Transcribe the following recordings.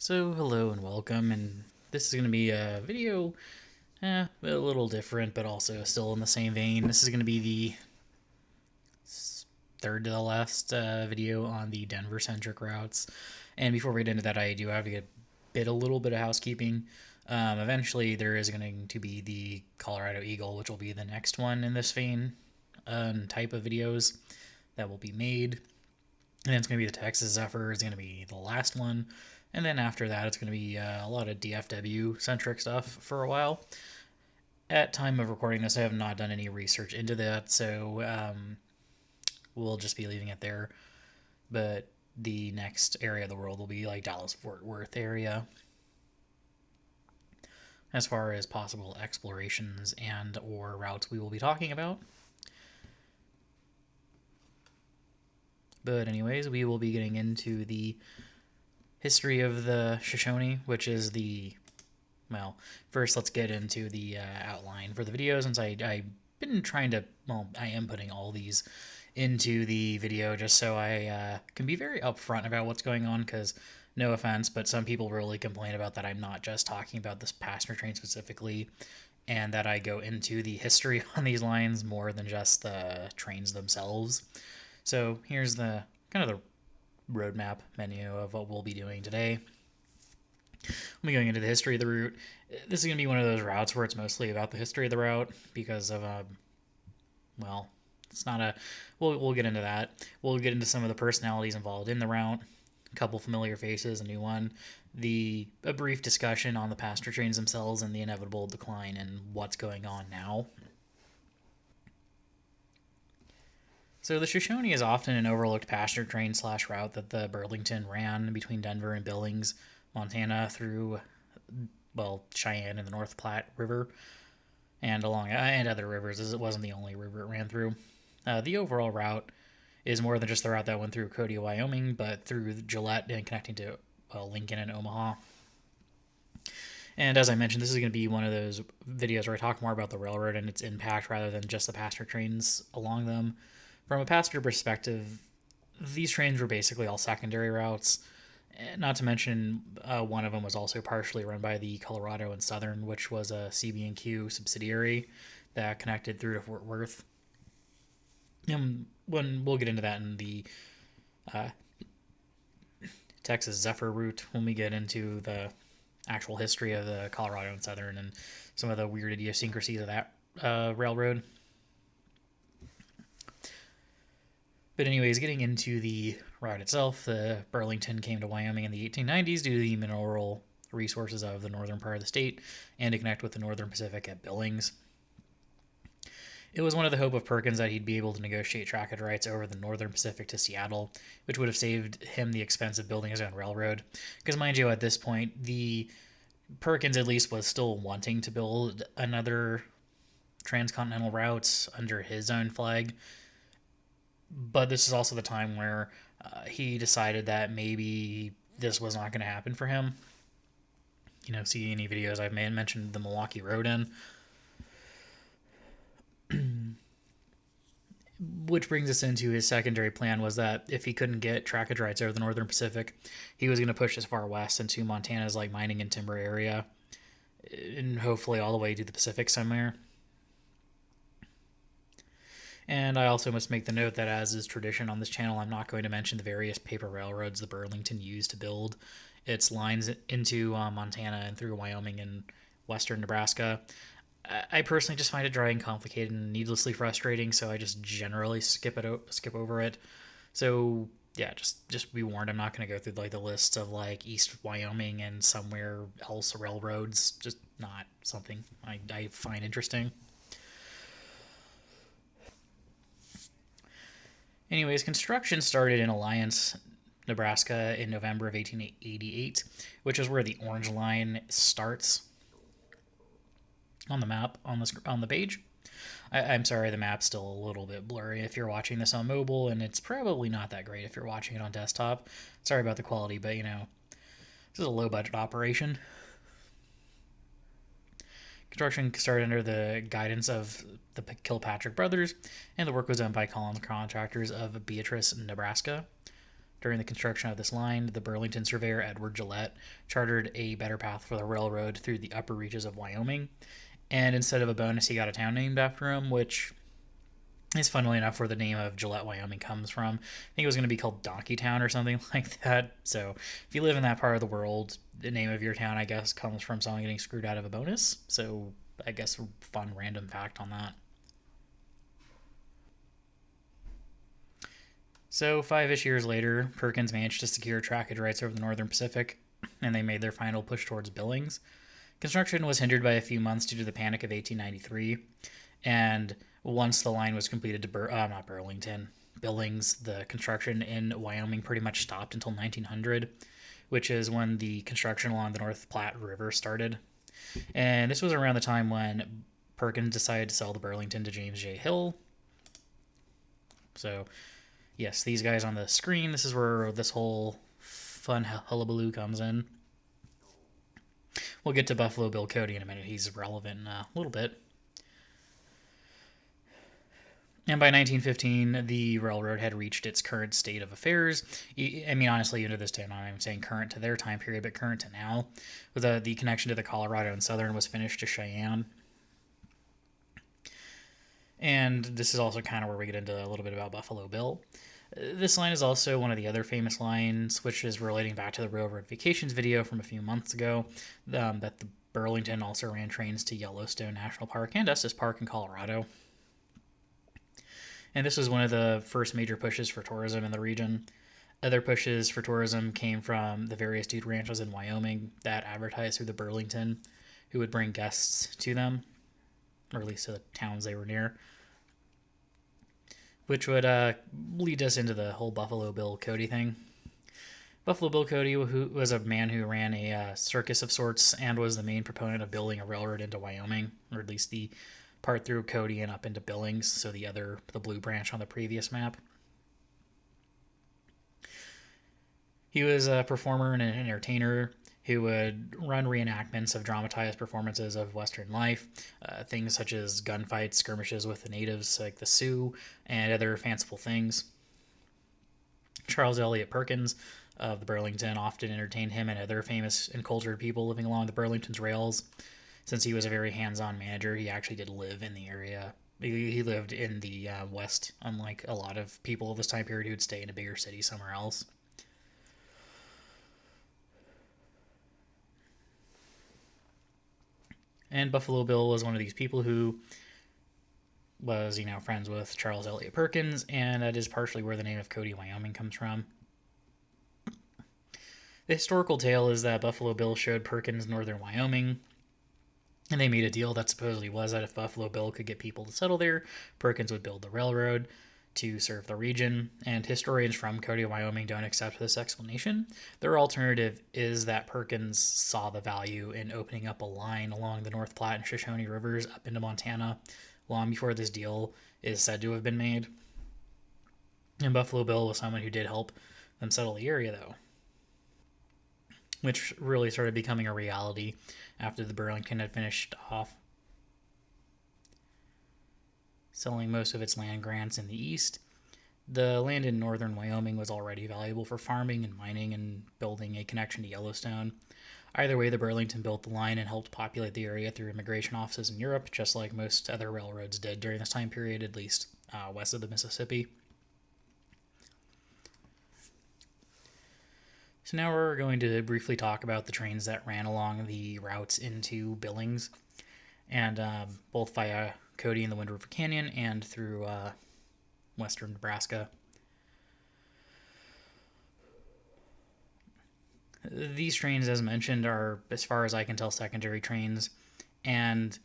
So hello and welcome, and this is going to be a video, a little different, but also still in the same vein. This is going to be the third to the last video on the Denver-centric routes. And before we get into that, I do have to get a little bit of housekeeping. Eventually, there is going to be the Colorado Eagle, which will be the next one in this vein type of videos that will be made. And it's going to be the Texas Zephyr is going to be the last one. And then after that, it's going to be a lot of DFW-centric stuff for a while. At time of recording this, I have not done any research into that, so we'll just be leaving it there. But the next area of the world will be like Dallas-Fort Worth area, as far as possible explorations and or routes we will be talking about. But anyways, we will be getting into the history of the Shoshone, which is well, first let's get into the outline for the video, since I've been trying to, I am putting all these into the video just so I can be very upfront about what's going on, because no offense, but some people really complain about that I'm not just talking about this passenger train specifically, and that I go into the history on these lines more than just the trains themselves. So here's the kind of the roadmap menu of what we'll be doing today. We'll be going into the history of the route. This is going to be one of those routes where it's mostly about the history of the route because of, well, it's not a, we'll get into that. We'll get into some of the personalities involved in the route, a couple familiar faces, a new one, a brief discussion on the passenger trains themselves and the inevitable decline and what's going on now. So the Shoshone is often an overlooked passenger train / route that the Burlington ran between Denver and Billings, Montana, through, well, Cheyenne and the North Platte River, and along and other rivers, as it wasn't the only river it ran through. The overall route is more than just the route that went through Cody, Wyoming, but through Gillette and connecting to Lincoln and Omaha. And as I mentioned, this is going to be one of those videos where I talk more about the railroad and its impact rather than just the passenger trains along them. From a passenger perspective, these trains were basically all secondary routes. Not to mention, one of them was also partially run by the Colorado and Southern, which was a CB&Q subsidiary that connected through to Fort Worth. And when we'll get into that in the Texas Zephyr route when we get into the actual history of the Colorado and Southern and some of the weird idiosyncrasies of that railroad. But anyways, getting into the route itself, the Burlington came to Wyoming in the 1890s due to the mineral resources of the northern part of the state and to connect with the Northern Pacific at Billings. It was one of the hope of Perkins that he'd be able to negotiate trackage rights over the Northern Pacific to Seattle, which would have saved him the expense of building his own railroad. Because mind you, at this point, the Perkins at least was still wanting to build another transcontinental route under his own flag. But this is also the time where he decided that maybe this was not going to happen for him. See any videos I've mentioned the Milwaukee Road in. Which brings us into his secondary plan was that if he couldn't get trackage rights over the Northern Pacific, he was going to push as far west into Montana's mining and timber area, and hopefully all the way to the Pacific somewhere. And I also must make the note that, as is tradition on this channel, I'm not going to mention the various paper railroads the Burlington used to build its lines into Montana and through Wyoming and western Nebraska. I personally just find it dry and complicated and needlessly frustrating, so I just generally skip over it. So yeah, just be warned, I'm not going to go through the lists of East Wyoming and somewhere else railroads. Just not something I find interesting. Anyways, construction started in Alliance, Nebraska in November of 1888, which is where the orange line starts on the map on the page. I'm sorry, the map's still a little bit blurry if you're watching this on mobile, and it's probably not that great if you're watching it on desktop. Sorry about the quality, but this is a low-budget operation. Construction started under the guidance of the Kilpatrick brothers, and the work was done by Collins Contractors of Beatrice, Nebraska. During the construction of this line, the Burlington surveyor Edward Gillette chartered a better path for the railroad through the upper reaches of Wyoming. And instead of a bonus, he got a town named after him, which is funnily enough where the name of Gillette, Wyoming comes from. I think it was going to be called Donkeytown or something like that. So if you live in that part of the world, the name of your town, I guess, comes from someone getting screwed out of a bonus. So I guess a fun random fact on that. So 5-ish years later, Perkins managed to secure trackage rights over the Northern Pacific, and they made their final push towards Billings. Construction was hindered by a few months due to the Panic of 1893, and once the line was completed to Billings, the construction in Wyoming pretty much stopped until 1900, which is when the construction along the North Platte River started. And this was around the time when Perkins decided to sell the Burlington to James J. Hill. So, yes, these guys on the screen, this is where this whole fun hullabaloo comes in. We'll get to Buffalo Bill Cody in a minute. He's relevant in a little bit. And by 1915, the railroad had reached its current state of affairs. I mean, honestly, into this time, I'm saying current to their time period, but current to now. With the connection to the Colorado and Southern was finished to Cheyenne. And this is also kind of where we get into a little bit about Buffalo Bill. This line is also one of the other famous lines, which is relating back to the Railroad Vacations video from a few months ago, that the Burlington also ran trains to Yellowstone National Park and Estes Park in Colorado. And this was one of the first major pushes for tourism in the region. Other pushes for tourism came from the various dude ranches in Wyoming that advertised through the Burlington, who would bring guests to them, or at least to the towns they were near, which would lead us into the whole Buffalo Bill Cody thing. Buffalo Bill Cody, who was a man who ran a circus of sorts and was the main proponent of building a railroad into Wyoming, or at least the part through Cody and up into Billings, so the blue branch on the previous map. He was a performer and an entertainer who would run reenactments of dramatized performances of Western life, things such as gunfights, skirmishes with the natives like the Sioux, and other fanciful things. Charles Elliott Perkins of the Burlington often entertained him and other famous and cultured people living along the Burlington's rails. Since he was a very hands-on manager, he actually did live in the area. He lived in the West, unlike a lot of people of this time period who would stay in a bigger city somewhere else. And Buffalo Bill was one of these people who was, friends with Charles Elliott Perkins, and that is partially where the name of Cody, Wyoming comes from. The historical tale is that Buffalo Bill showed Perkins northern Wyoming, and they made a deal that supposedly was that if Buffalo Bill could get people to settle there, Perkins would build the railroad to serve the region. And historians from Cody, Wyoming don't accept this explanation. Their alternative is that Perkins saw the value in opening up a line along the North Platte and Shoshone rivers up into Montana long before this deal is said to have been made. And Buffalo Bill was someone who did help them settle the area, though, which really started becoming a reality after the Burlington had finished off selling most of its land grants in the east. The land in northern Wyoming was already valuable for farming and mining and building a connection to Yellowstone. Either way, the Burlington built the line and helped populate the area through immigration offices in Europe, just like most other railroads did during this time period, at least west of the Mississippi. So now we're going to briefly talk about the trains that ran along the routes into Billings, and both via Cody and the Wind River Canyon and through western Nebraska. These trains, as mentioned, are, as far as I can tell, secondary trains, and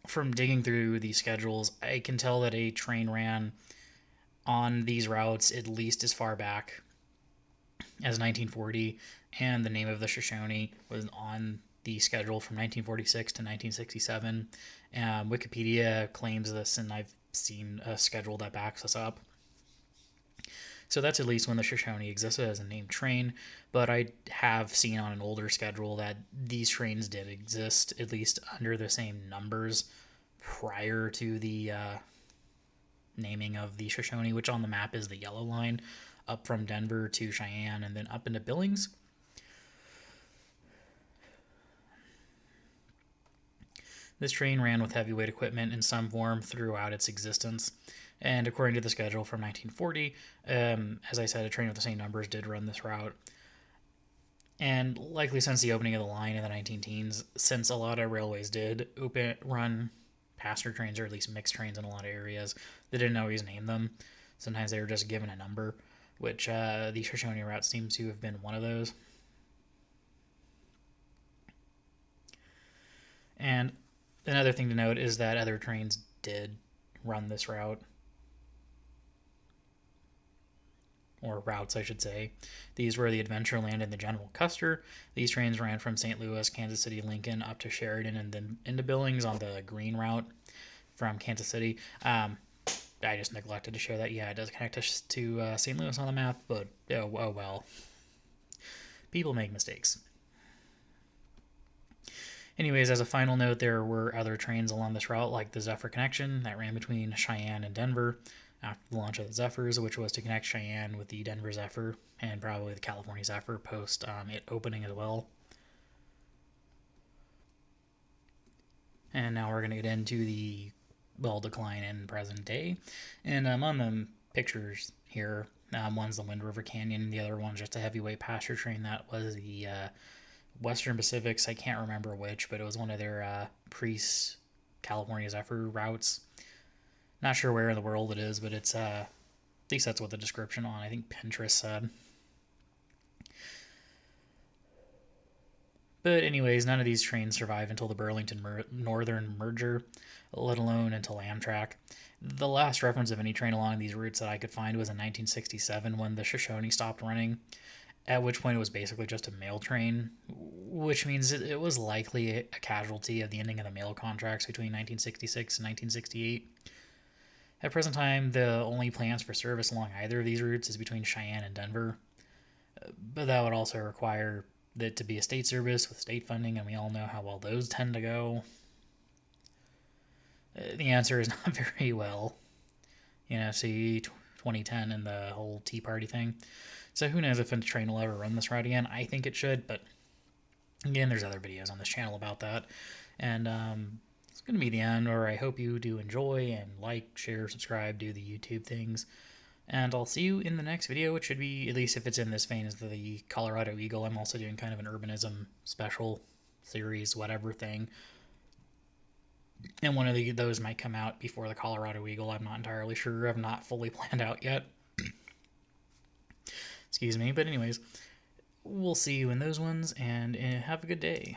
from digging through these schedules, I can tell that a train ran on these routes at least as far back as 1940, and the name of the Shoshone was on the schedule from 1946 to 1967. Wikipedia claims this, and I've seen a schedule that backs us up. So that's at least when the Shoshone existed as a named train, but I have seen on an older schedule that these trains did exist, at least under the same numbers, prior to the naming of the Shoshone, which on the map is the yellow line. up from Denver to Cheyenne and then up into Billings. This train ran with heavyweight equipment in some form throughout its existence. And according to the schedule from 1940, as I said, a train with the same numbers did run this route. And likely since the opening of the line in the 19 teens, since a lot of railways did run passenger trains, or at least mixed trains in a lot of areas, they didn't always name them. Sometimes they were just given a number, which the Shoshone route seems to have been one of those. And another thing to note is that other trains did run this route. Or routes, I should say. These were the Adventureland and the General Custer. These trains ran from St. Louis, Kansas City, Lincoln, up to Sheridan, and then into Billings on the green route from Kansas City. I just neglected to show that. Yeah, it does connect us to St. Louis on the map, but oh well. People make mistakes. Anyways, as a final note, there were other trains along this route, like the Zephyr Connection that ran between Cheyenne and Denver after the launch of the Zephyrs, which was to connect Cheyenne with the Denver Zephyr and probably the California Zephyr post it opening as well. And now we're going to get into the decline in present day. And on the pictures here, one's the Wind River Canyon, the other one's just a heavyweight passenger train that was the Western Pacific's, I can't remember which, but it was one of their pre-California Zephyr routes. Not sure where in the world it is, but it's at least that's what the description on, I think, Pinterest said. But anyways, none of these trains survived until the Burlington Northern merger, let alone until Amtrak. The last reference of any train along these routes that I could find was in 1967 when the Shoshone stopped running, at which point it was basically just a mail train, which means it was likely a casualty of the ending of the mail contracts between 1966 and 1968. At present time, the only plans for service along either of these routes is between Cheyenne and Denver, but that would also require it to be a state service with state funding, and we all know how well those tend to go. The answer is not very well. See 2010 and the whole Tea Party thing. So who knows if a train will ever run this route again. I think it should, but again, there's other videos on this channel about that. And it's going to be the end, or I hope you do enjoy and like, share, subscribe, do the YouTube things. And I'll see you in the next video, which should be, at least if it's in this vein, as the Colorado Eagle. I'm also doing kind of an urbanism special series, whatever thing. And one of those might come out before the Colorado Eagle. I'm not entirely sure. I've not fully planned out yet. Excuse me. But anyways, we'll see you in those ones, and have a good day.